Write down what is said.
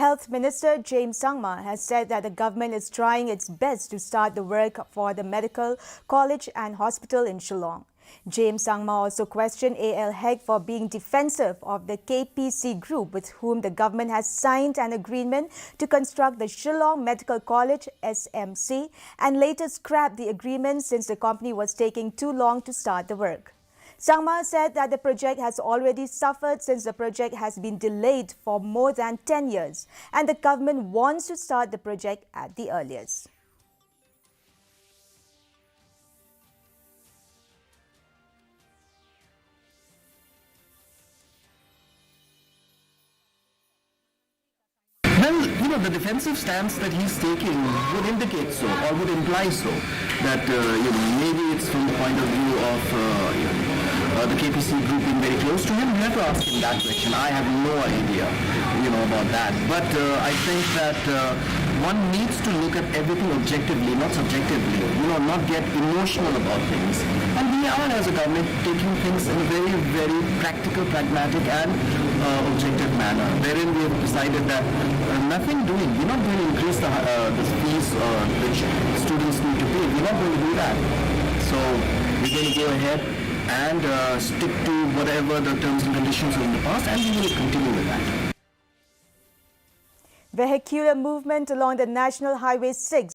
Health Minister James Sangma has said that the government is trying its best to start the work for the medical college and hospital in Shillong. James Sangma also questioned A.L. Hegg for being defensive of the KPC group with whom the government has signed an agreement to construct the Shillong Medical College SMC and later scrapped the agreement since the company was taking too long to start the work. Sangma said that the project has already suffered since the project has been delayed for more than 10 years and the government wants to start the project at the earliest. Well, the defensive stance that he's taking would indicate so, or would imply so, that, maybe it's from the point of view of, the KPC group being very close to him. You have to ask him that question. I have no idea, about that. But I think that one needs to look at everything objectively, not subjectively, not get emotional about things. And we are, as a government, taking things in a very, very practical, pragmatic and objective manner, wherein we have decided that nothing doing, we're not going to increase the fees which students need to pay. We're not going to do that. So we're going to go ahead and stick to whatever the terms and conditions were in the past, and we will continue with that. Vehicular movement along the National Highway 6